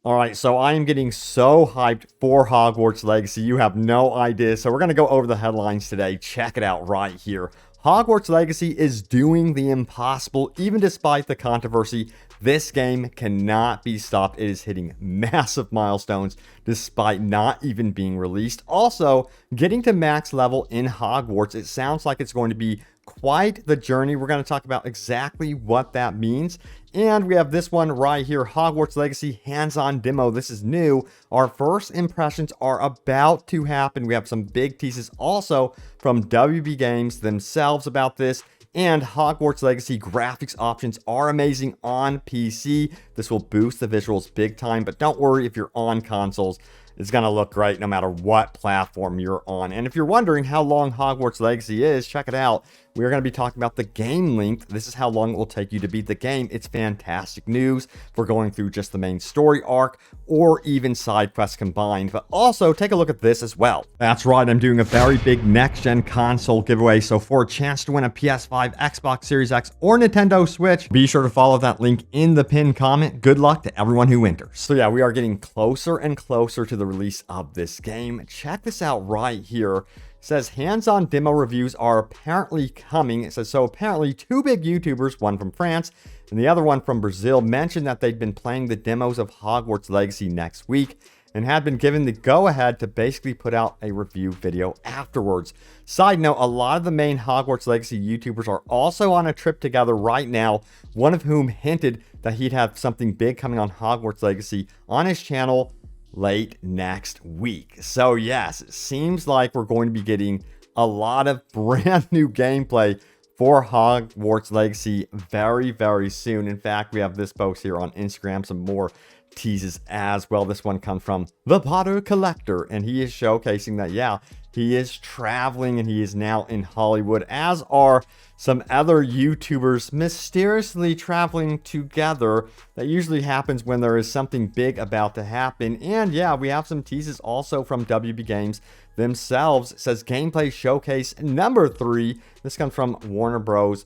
All right, so I am getting so hyped for Hogwarts Legacy. You have no idea. So we're going to go over the headlines today. Check it out right here. Hogwarts Legacy is doing the impossible, even despite the controversy. This game cannot be stopped. It is hitting massive milestones despite not even being released. Also, getting to max level in Hogwarts, it sounds like it's going to be quite the journey. We're going to talk about exactly what that means. And we have this one right here, Hogwarts Legacy hands-on demo. This is new. Our first impressions are about to happen. We have some big teases also from WB Games themselves about this. And Hogwarts Legacy graphics options are amazing on PC. This will boost the visuals big time, but don't worry if you're on consoles. It's going to look great no matter what platform you're on. And if you're wondering how long Hogwarts Legacy is, check it out. We're going to be talking about the game length. This is how long it will take you to beat the game. It's fantastic news for going through just the main story arc or even side quests combined. But also, take a look at this as well. That's right, I'm doing a very big next-gen console giveaway. So for a chance to win a PS5, Xbox Series X, or Nintendo Switch, be sure to follow that link in the pinned comment. Good luck to everyone who enters. So yeah, we are getting closer and closer to the release of this game. Check this out right here. It says hands-on demo reviews are apparently coming. It says, so apparently two big YouTubers, one from France and the other one from Brazil, mentioned that they'd been playing the demos of Hogwarts Legacy next week and had been given the go-ahead to basically put out a review video afterwards. Side note, a lot of the main Hogwarts Legacy YouTubers are also on a trip together right now, one of whom hinted that he'd have something big coming on Hogwarts Legacy on his channel late next week. So yes, it seems like we're going to be getting a lot of brand new gameplay for Hogwarts Legacy very, very soon. In fact, we have this post here on Instagram, some more teases as well. This one comes from The Potter Collector, and he is showcasing that, yeah, he is traveling and he is now in Hollywood, as are some other YouTubers mysteriously traveling together. That usually happens when there is something big about to happen. And yeah, we have some teases also from WB Games themselves. It says gameplay showcase number 3. This comes from Warner Bros.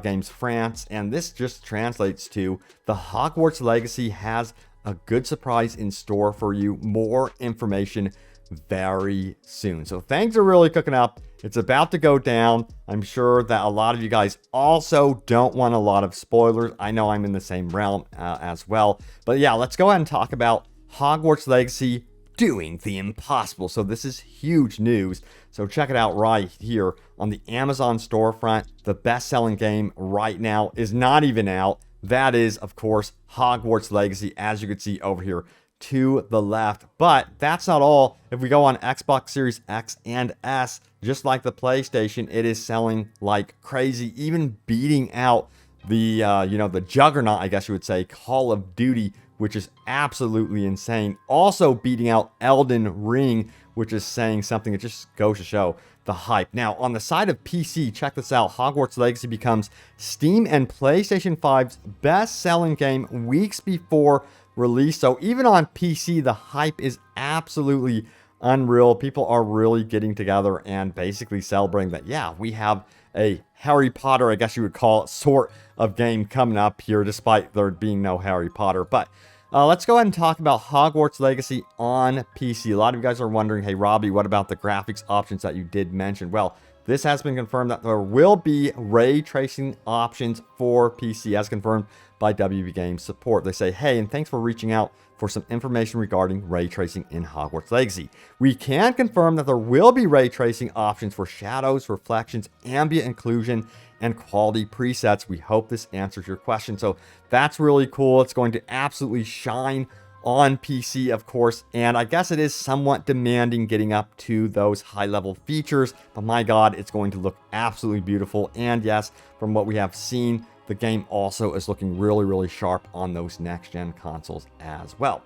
Games France, and this just translates to the Hogwarts Legacy has a good surprise in store for you. More information very soon. So things are really cooking up. It's about to go down. I'm sure that a lot of you guys also don't want a lot of spoilers. I know I'm in the same realm as well. But yeah, let's go ahead and talk about Hogwarts Legacy doing the impossible. So this is huge news. So check it out right here on the Amazon storefront. The best-selling game right now is not even out. That is, of course, Hogwarts Legacy, as you can see over here to the left. But that's not all. If we go on Xbox Series X and S, just like the PlayStation, it is selling like crazy, even beating out the the juggernaut, I guess you would say, Call of Duty, which is absolutely insane. Also beating out Elden Ring, which is saying something. It just goes to show the hype. Now, on the side of PC, check this out. Hogwarts Legacy becomes Steam and PlayStation 5's best-selling game weeks before release. So even on PC, the hype is absolutely unreal. People are really getting together and basically celebrating that, yeah, we have a Harry Potter, I guess you would call it, sort of game coming up here, despite there being no Harry Potter. But let's go ahead and talk about Hogwarts Legacy on PC. A lot of you guys are wondering, hey, Robbie, what about the graphics options that you did mention? Well, this has been confirmed that there will be ray tracing options for PC, as confirmed by WB Games support. They say, hey, and thanks for reaching out for some information regarding ray tracing in Hogwarts Legacy. We can confirm that there will be ray tracing options for shadows, reflections, ambient occlusion, and quality presets. We hope this answers your question. So that's really cool. It's going to absolutely shine on PC, of course, and I guess it is somewhat demanding getting up to those high-level features, but my god, it's going to look absolutely beautiful. And yes, from what we have seen, the game also is looking really, really sharp on those next-gen consoles as well.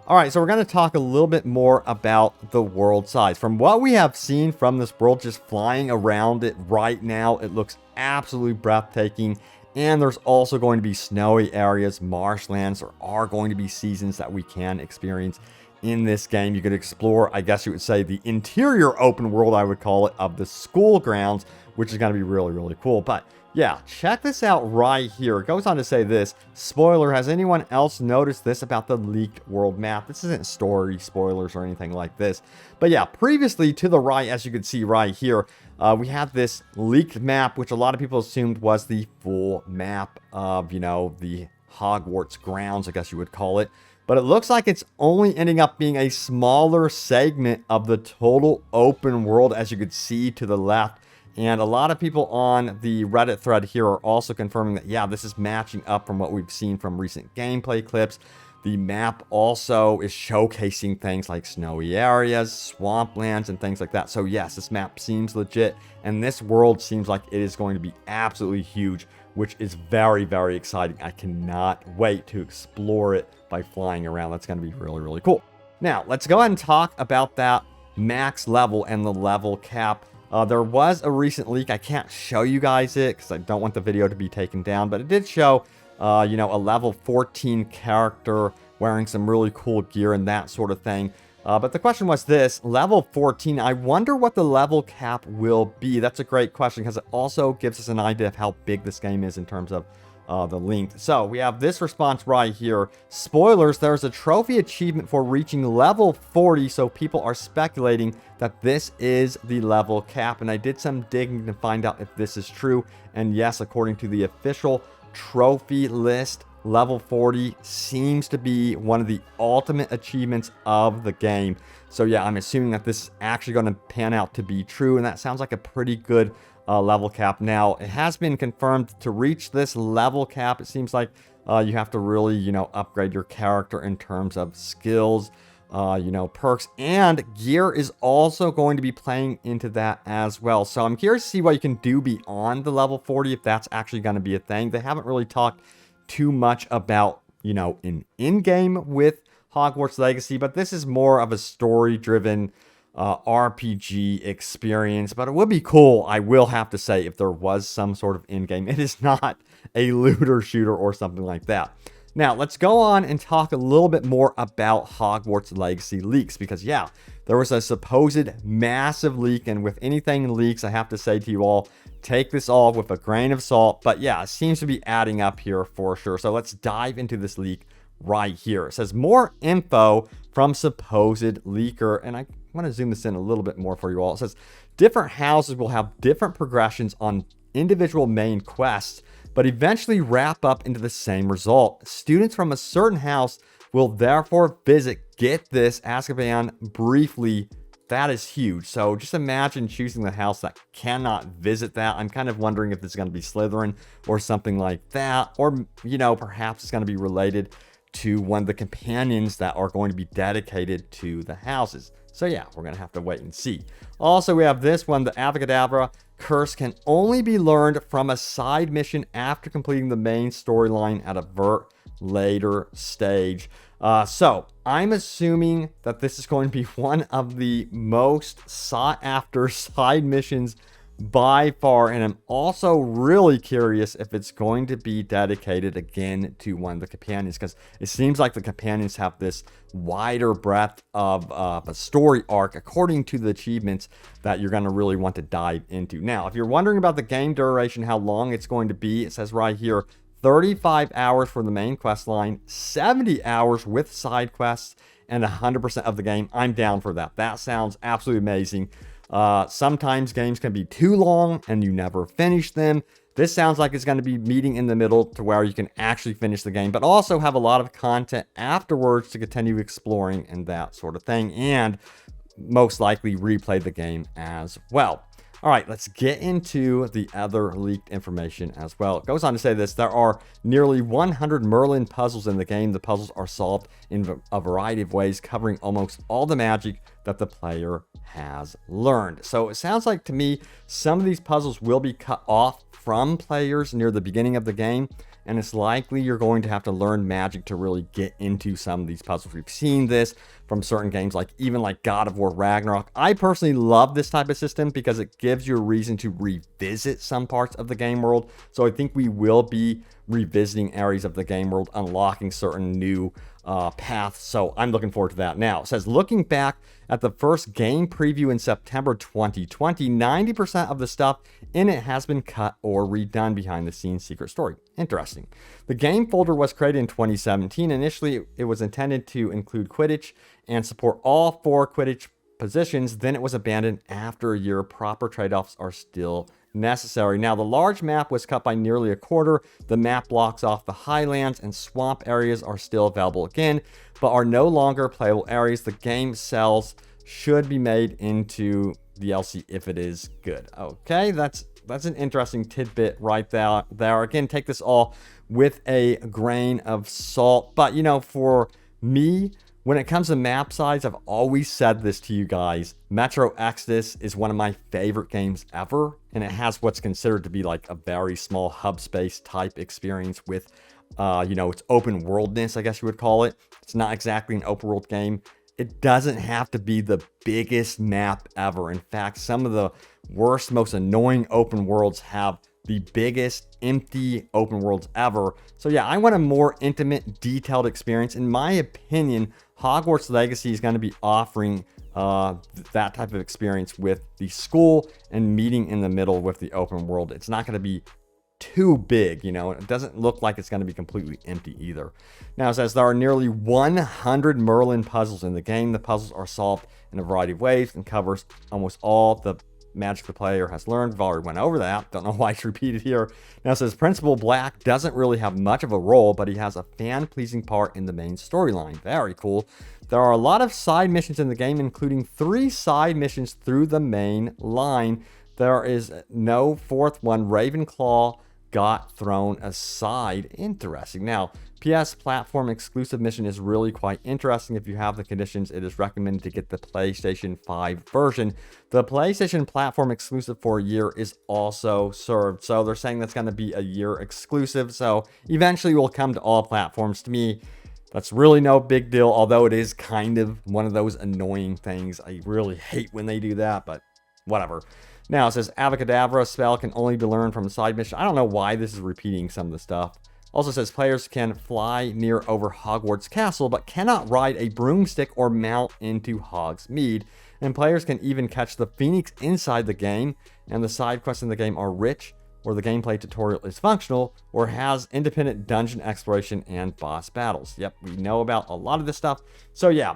All right, so we're going to talk a little bit more about the world size. From what we have seen from this world, just flying around it right now, it looks absolutely breathtaking. And there's also going to be snowy areas, marshlands. There are going to be seasons that we can experience in this game. You could explore, I guess you would say, the interior open world, I would call it, of the school grounds, which is going to be really, really cool. But yeah, check this out right here. It goes on to say this. Spoiler, has anyone else noticed this about the leaked world map? This isn't story spoilers or anything like this. But yeah, previously to the right, as you can see right here, we have this leaked map, which a lot of people assumed was the full map of, you know, the Hogwarts grounds, I guess you would call it. But it looks like it's only ending up being a smaller segment of the total open world, as you could see to the left. And a lot of people on the Reddit thread here are also confirming that, yeah, this is matching up from what we've seen from recent gameplay clips. The map also is showcasing things like snowy areas, swamplands, and things like that. So yes, this map seems legit, and this world seems like it is going to be absolutely huge, which is very, very exciting. I cannot wait to explore it by flying around. That's going to be really, really cool. Now, let's go ahead and talk about that max level and the level cap. There was a recent leak. I can't show you guys it because I don't want the video to be taken down, but it did show, you know, a level 14 character wearing some really cool gear and that sort of thing. But the question was this, level 14, I wonder what the level cap will be. That's a great question because it also gives us an idea of how big this game is in terms of the length. So we have this response right here. Spoilers, there's a trophy achievement for reaching level 40, so people are speculating that this is the level cap. And I did some digging to find out if this is true. And yes, according to the official trophy list, level 40 seems to be one of the ultimate achievements of the game. So yeah, I'm assuming that this is actually going to pan out to be true, and that sounds like a pretty good level cap. Now, it has been confirmed to reach this level cap. It seems like you have to really, you know, upgrade your character in terms of skills, you know, perks, and gear is also going to be playing into that as well. So I'm curious to see what you can do beyond the level 40, if that's actually going to be a thing. They haven't really talked too much about, you know, an in-game with Hogwarts Legacy, but this is more of a story-driven RPG experience. But it would be cool, I will have to say, if there was some sort of in-game. It is not a looter shooter or something like that. Now, let's go on and talk a little bit more about Hogwarts Legacy leaks, because yeah, there was a supposed massive leak, and with anything leaks, I have to say to you all, take this all with a grain of salt. But yeah, it seems to be adding up here for sure. So let's dive into this leak right here. It says more info from supposed leaker, and I want to zoom this in a little bit more for you all. It says different houses will have different progressions on individual main quests, but eventually wrap up into the same result. Students from a certain house will therefore visit, get this, Azkaban briefly. That is huge. So just imagine choosing the house that cannot visit that. I'm kind of wondering if this is going to be Slytherin or something like that. Or, you know, perhaps it's going to be related to one of the companions that are going to be dedicated to the houses. So yeah, we're going to have to wait and see. Also, we have this one, the Avada curse can only be learned from a side mission after completing the main storyline at a later stage. So I'm assuming that this is going to be one of the most sought after side missions by far, and I'm also really curious if it's going to be dedicated again to one of the companions, because it seems like the companions have this wider breadth of a story arc according to the achievements that you're going to really want to dive into. Now, if you're wondering about the game duration, how long it's going to be, it says right here 35 hours for the main quest line, 70 hours with side quests, and 100% of the game. I'm down for that. That sounds absolutely amazing. Sometimes games can be too long and you never finish them. This sounds like it's going to be meeting in the middle to where you can actually finish the game, but also have a lot of content afterwards to continue exploring and that sort of thing, and most likely replay the game as well. All right, let's get into the other leaked information as well. It goes on to say this: there are nearly 100 Merlin puzzles in the game. The puzzles are solved in a variety of ways, covering almost all the magic that the player has learned. So it sounds like to me, some of these puzzles will be cut off from players near the beginning of the game, and it's likely you're going to have to learn magic to really get into some of these puzzles. We've seen this from certain games, like even like God of War Ragnarok. I personally love this type of system because it gives you a reason to revisit some parts of the game world. So I think we will be revisiting areas of the game world, unlocking certain new path. So I'm looking forward to that. Now, it says, looking back at the first game preview in September 2020, 90% of the stuff in it has been cut or redone behind the scenes secret story. Interesting. The game folder was created in 2017. Initially, it was intended to include Quidditch and support all 4 Quidditch positions. Then it was abandoned after a year. Proper trade-offs are still necessary. Now, the large map was cut by nearly a quarter. The map blocks off the highlands and swamp areas are still available again, but are no longer playable areas. The game cells should be made into DLC if it is good. Okay, that's an interesting tidbit right there. Again, take this all with a grain of salt. But, you know, for me, when it comes to map size, I've always said this to you guys. Metro Exodus is one of my favorite games ever, and it has what's considered to be like a very small hub space type experience with, you know, its open worldness, I guess you would call it. It's not exactly an open world game. It doesn't have to be the biggest map ever. In fact, some of the worst, most annoying open worlds have the biggest empty open worlds ever. So yeah, I want a more intimate, detailed experience. In my opinion, Hogwarts Legacy is going to be offering that type of experience with the school and meeting in the middle with the open world. It's not going to be too big, you know. It doesn't look like it's going to be completely empty either. Now, it says there are nearly 100 Merlin puzzles in the game. The puzzles are solved in a variety of ways and covers almost all the magic the player has learned. We've already went over that. Don't know why it's repeated here. Now, it says Principal Black doesn't really have much of a role, but he has a fan-pleasing part in the main storyline. Very cool. There are a lot of side missions in the game, including 3 side missions through the main line. There is no 4th one. Ravenclaw got thrown aside. Interesting. Now, PS platform exclusive mission is really quite interesting. If you have the conditions, it is recommended to get the PlayStation 5 version. The PlayStation platform exclusive for a year is also served. So they're saying that's going to be a year exclusive. So eventually will come to all platforms. To me, that's really no big deal, although it is kind of one of those annoying things. I really hate when they do that, but whatever. Now, it says Avacadabra spell can only be learned from a side mission. I don't know why this is repeating some of the stuff. Also says players can fly near over Hogwarts Castle, but cannot ride a broomstick or mount into Hogsmeade. And players can even catch the Phoenix inside the game. And the side quests in the game are rich, or the gameplay tutorial is functional, or has independent dungeon exploration and boss battles. Yep, we know about a lot of this stuff. So yeah,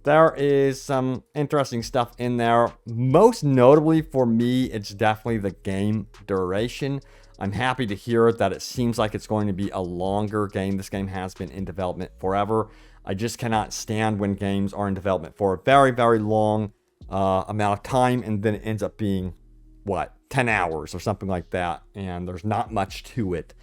there is some interesting stuff in there. Most notably for me, it's definitely the game duration. I'm happy to hear that it seems like it's going to be a longer game. This game has been in development forever. I just cannot stand when games are in development for a very, very long amount of time, and then it ends up being, what, 10 hours or something like that, and there's not much to it.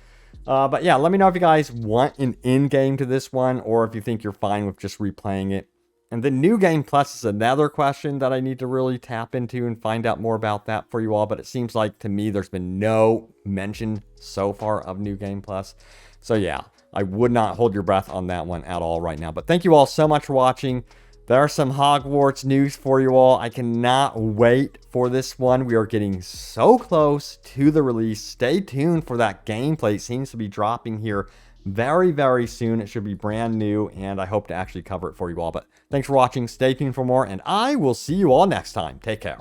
But yeah, let me know if you guys want an in-game to this one, or if you think you're fine with just replaying it. And then New Game Plus is another question that I need to really tap into and find out more about that for you all. But it seems like to me there's been no mention so far of New Game Plus. So yeah, I would not hold your breath on that one at all right now. But thank you all so much for watching. There's some Hogwarts news for you all. I cannot wait for this one. We are getting so close to the release. Stay tuned for that gameplay. It seems to be dropping here very, very soon. It should be brand new, and I hope to actually cover it for you all. But thanks for watching. Stay tuned for more, and I will see you all next time. Take care.